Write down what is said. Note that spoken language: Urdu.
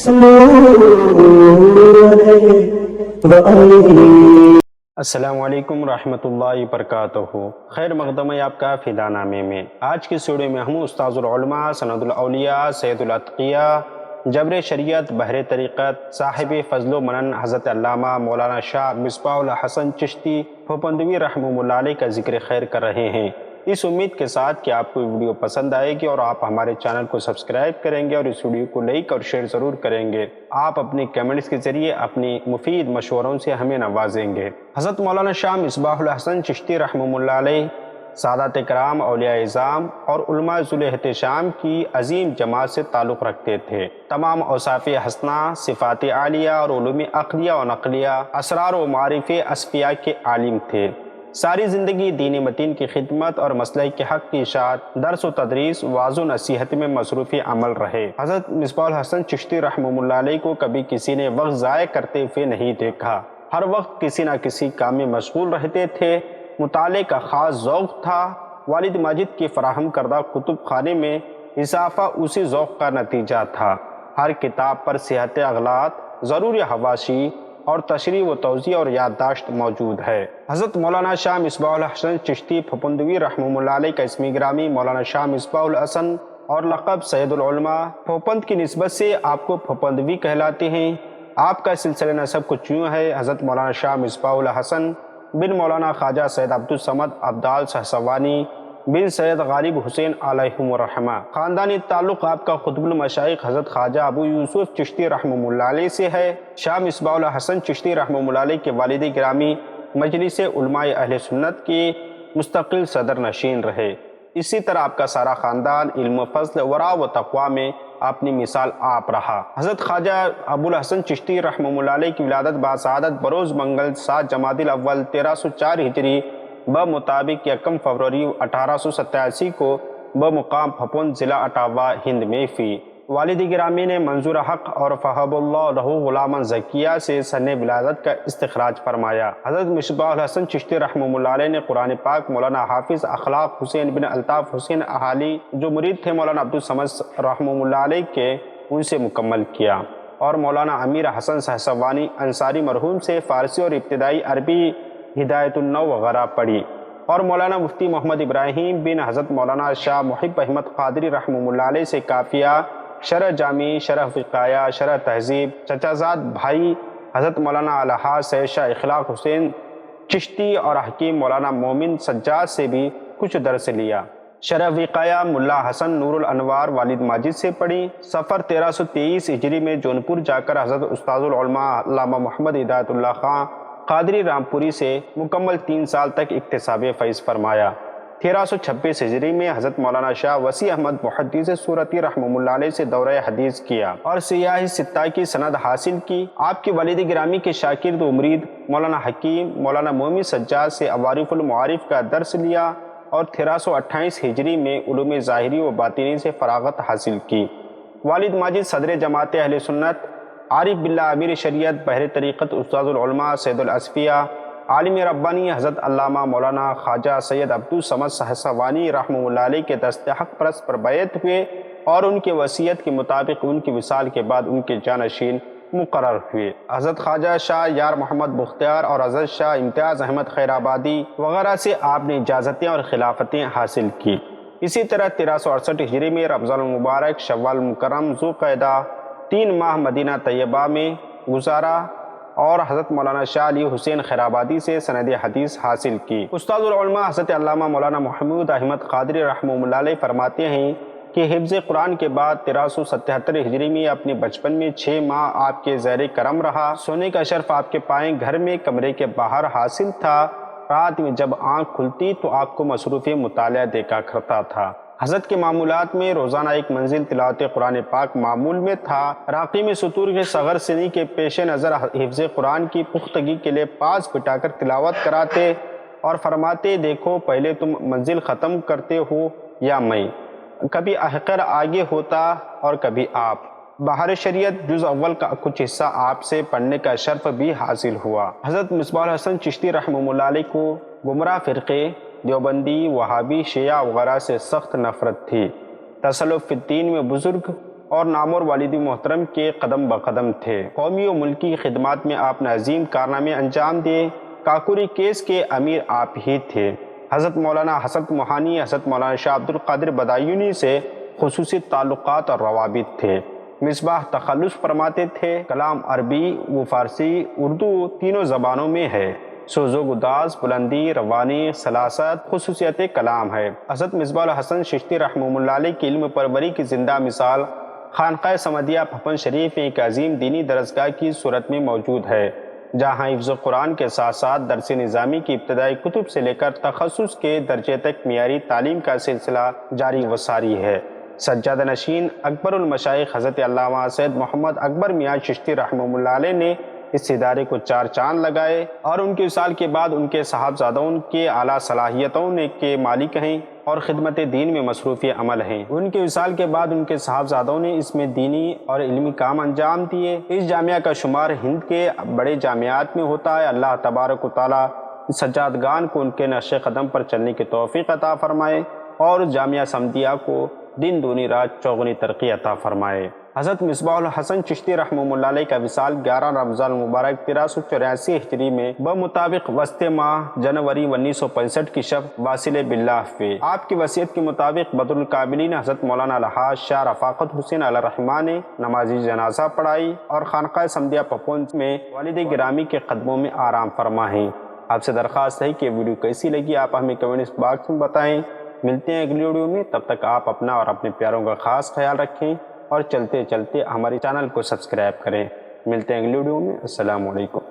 السلام علیکم ورحمۃ اللہ وبرکاتہ۔ خیر مقدم ہے آپ کا فدا نامے میں۔ آج کی ویڈیو میں ہم استاذ العلماء، سند الاولیاء، سید الاتقیاء، جبر شریعت، بحر طریقت، صاحب فضل و منن حضرت علامہ مولانا شاہ مصباح الحسن چشتی پھپھندوی رحمہ اللہ علیہ کا ذکر خیر کر رہے ہیں۔ اس امید کے ساتھ کہ آپ کو ویڈیو پسند آئے گی اور آپ ہمارے چینل کو سبسکرائب کریں گے اور اس ویڈیو کو لائک اور شیئر ضرور کریں گے۔ آپ اپنی کمنٹس کے ذریعے اپنی مفید مشوروں سے ہمیں نوازیں گے۔ حضرت مولانا شاہ مصباح الحسن چشتی رحمہ اللہ علیہ سادات کرام، اولیاء اعظام اور علماء ذو احتشام کی عظیم جماعت سے تعلق رکھتے تھے۔ تمام اوصاف حسنہ، صفات عالیہ اور علوم عقلیہ و نقلیہ، اسرار و معارف اصفیاء کے عالم تھے۔ ساری زندگی دین متین کی خدمت اور مسئلہ کے حق کی اشاعت، درس و تدریس، وعظ و نصیحت میں مصروف عمل رہے۔ حضرت مصباح الحسن چشتی رحمہ اللہ علیہ کو کبھی کسی نے وقت ضائع کرتے ہوئے نہیں دیکھا۔ ہر وقت کسی نہ کسی کام میں مشغول رہتے تھے۔ مطالعے کا خاص ذوق تھا۔ والد ماجد کی فراہم کردہ کتب خانے میں اضافہ اسی ذوق کا نتیجہ تھا۔ ہر کتاب پر صحت اغلاط، ضروری حواشی اور تشریح و توضیح اور یادداشت موجود ہے۔ حضرت مولانا شاہ مصباح الحسن چشتی پھپھندوی رحمہ اللہ علیہ کا اسمی گرامی مولانا شاہ مصباح الحسن اور لقب سید العلماء، پھوپند کی نسبت سے آپ کو پھپھندوی کہلاتے ہیں۔ آپ کا سلسلہ نسب کچھ یوں ہے: حضرت مولانا شاہ مصباح الحسن بن مولانا خواجہ سید عبدالصمد عبدال سہسوانی بن سید غالب حسین علیہم الرحمہ۔ خاندانی تعلق آپ کا خطب المشائخ حضرت خواجہ ابو یوسف چشتی رحمہ اللہ علیہ سے ہے۔ شاہ مصباح الحسن چشتی رحمہ اللہ علیہ کے والد گرامی مجلس علماء اہل سنت کے مستقل صدر نشین رہے۔ اسی طرح آپ کا سارا خاندان علم و فضل، ورع و تقوی میں اپنی مثال آپ رہا۔ حضرت خواجہ ابو الحسن چشتی رحمہ اللہ علیہ کی ولادت باسعادت بروز منگل 7 جمادی الاول 1304 ہجری بمطابق 1 فروری 1887 کو بمقام پھپھند ضلع اٹاوا ہند میں ہوئی۔ والد گرامی نے منظور حق اور فہب اللہ لہو غلاما زکیہ سے سن ولادت کا استخراج فرمایا۔ حضرت مصباح الحسن چشتی رحمہ اللہ علیہ نے قرآن پاک مولانا حافظ اخلاق حسین بن الطاف حسین احالی، جو مرید تھے مولانا عبدالصمد رحمہ اللہ علیہ کے، ان سے مکمل کیا، اور مولانا امیر حسن سہسوانی انصاری مرحوم سے فارسی اور ابتدائی عربی ہدایت النو وغیرہ پڑھی، اور مولانا مفتی محمد ابراہیم بن حضرت مولانا شاہ محب احمد قادری رحمہ اللہ علیہ سے کافیہ، شرح جامی، شرح وقایہ، شرح تہذیب، چچا زاد بھائی حضرت مولانا الحاظ سید شاہ اخلاق حسین چشتی اور حکیم مولانا مومن سجاد سے بھی کچھ درس لیا۔ شرح وقایہ ملا حسن نور الانوار والد ماجد سے پڑھی۔ سفر 1323 ہجری میں جونپور جا کر حضرت استاذ العلماء علامہ محمد ہدایت اللہ خان قادری رامپوری سے مکمل 3 سال تک اکتساب فیض فرمایا۔ 1326 ہجری میں حضرت مولانا شاہ وسیع احمد محدث سورتی رحمہ اللہ علیہ سے دورہ حدیث کیا اور سیاہ ستہ کی سند حاصل کی۔ آپ کے والد گرامی کے شاگرد و مرید مولانا حکیم مولانا مومن سجاد سے عوارف المعارف کا درس لیا اور 1328 ہجری میں علوم ظاہری و باطنی سے فراغت حاصل کی۔ والد ماجد صدر جماعت اہل سنت، عارف باللہ امیر شریعت، بحر طریقت استاذ العلماء سید الاصفیاء، عالم ربانی حضرت علامہ مولانا خواجہ سید عبدالصمد سہسوانی رحمہ اللہ علیہ کے دست حق پرست پر بیعت ہوئے اور ان کے وصیت کے مطابق ان کی وصال کے بعد ان کے جانشین مقرر ہوئے۔ حضرت خواجہ شاہ یار محمد بختیار اور حضرت شاہ امتیاز احمد خیر آبادی وغیرہ سے آپ نے اجازتیں اور خلافتیں حاصل کی۔ اسی طرح 1368 ہجری میں رمضان المبارک، شوال المکرم، ذوالقعدہ 3 ماہ مدینہ طیبہ میں گزارا اور حضرت مولانا شاہ علی حسین خیر آبادی سے سند حدیث حاصل کی۔ استاد العلماء حضرت علامہ مولانا محمود احمد قادری رحمہ اللہ علیہ فرماتے ہیں کہ حفظ قرآن کے بعد 1377 ہجری میں اپنے بچپن میں 6 ماہ آپ کے زیر کرم رہا۔ سونے کا شرف آپ کے پائیں گھر میں کمرے کے باہر حاصل تھا۔ رات میں جب آنکھ کھلتی تو آپ کو مصروف مطالعہ دیکھا کرتا تھا۔ حضرت کے معمولات میں روزانہ ایک منزل تلاوت قرآن پاک معمول میں تھا۔ راقی میں سطور کے صغر سنی کے پیش نظر حفظ قرآن کی پختگی کے لیے پاس بٹا کر تلاوت کراتے اور فرماتے، دیکھو پہلے تم منزل ختم کرتے ہو یا میں، کبھی احقر آگے ہوتا اور کبھی آپ۔ بحر شریعت جز اول کا کچھ حصہ آپ سے پڑھنے کا شرف بھی حاصل ہوا۔ حضرت مصباح الحسن چشتی رحمہ اللہ علیہ کو گمراہ فرقے دیوبندی، وہابی، شیعہ وغیرہ سے سخت نفرت تھی۔ تصلف فی الدین میں بزرگ اور نامور والدی محترم کے قدم بقدم تھے۔ قومی و ملکی خدمات میں آپ نے عظیم کارنامے انجام دیے۔ کاکوری کیس کے امیر آپ ہی تھے۔ حضرت مولانا حسن موہانی، حضرت مولانا شاہ عبد القادر بدایونی سے خصوصی تعلقات اور روابط تھے۔ مصباح تخلص فرماتے تھے، کلام عربی و فارسی اردو تینوں زبانوں میں ہے۔ سوز و گداز، بلندی، روانی، سلاست خصوصیت کلام ہے۔ حضرت مصباح الحسن چشتی رحمہ اللہ علیہ کی علم پروری کی زندہ مثال خانقاہ سمدیہ پھپھن شریف ایک عظیم دینی درسگاہ کی صورت میں موجود ہے، جہاں حفظ قرآن کے ساتھ ساتھ درس نظامی کی ابتدائی کتب سے لے کر تخصص کے درجے تک معیاری تعلیم کا سلسلہ جاری و ساری ہے۔ سجادہ نشین اکبر المشائخ حضرت علامہ سید محمد اکبر میاں چشتی رحمہ اللہ علیہ نے اس ادارے کو 4 چاند لگائے اور ان کے وصال کے بعد ان کے صاحبزادوں کے اعلیٰ صلاحیتوں کے مالک ہیں اور خدمت دین میں مصروف عمل ہیں۔ ان کے وصال کے بعد ان کے صاحبزادوں نے اس میں دینی اور علمی کام انجام دیے۔ اس جامعہ کا شمار ہند کے بڑے جامعات میں ہوتا ہے۔ اللہ تبارک و تعالیٰ سجادگان کو ان کے نقش قدم پر چلنے کی توفیق عطا فرمائے اور جامعہ سمدیہ کو دن دونی رات چوگنی ترقی عطا فرمائے۔ حضرت مصباح الحسن چشتی رحمہ اللہ علیہ کا وصال 11 رمضان المبارک 1384 ہجری میں بمطابق وسط ماہ جنوری 1965 کی شب واصل باللہ ہوئے۔ آپ کی وصیت کے مطابق بدر القابلین حضرت مولانا الحاج شاہ رفاقت حسین علیہ الرحمٰن نے نماز جنازہ پڑھائی اور خانقاہ سمدیہ پھپھن میں والد گرامی کے قدموں میں آرام فرما ہیں۔ آپ سے درخواست ہے کہ ویڈیو کیسی لگی آپ ہمیں کمنٹس باکس میں بتائیں۔ ملتے ہیں اگلی ویڈیو میں، تب تک آپ اپنا اور اپنے پیاروں کا خاص خیال رکھیں اور چلتے چلتے ہمارے چینل کو سبسکرائب کریں۔ ملتے ہیں اگلی ویڈیو میں۔ السلام علیکم۔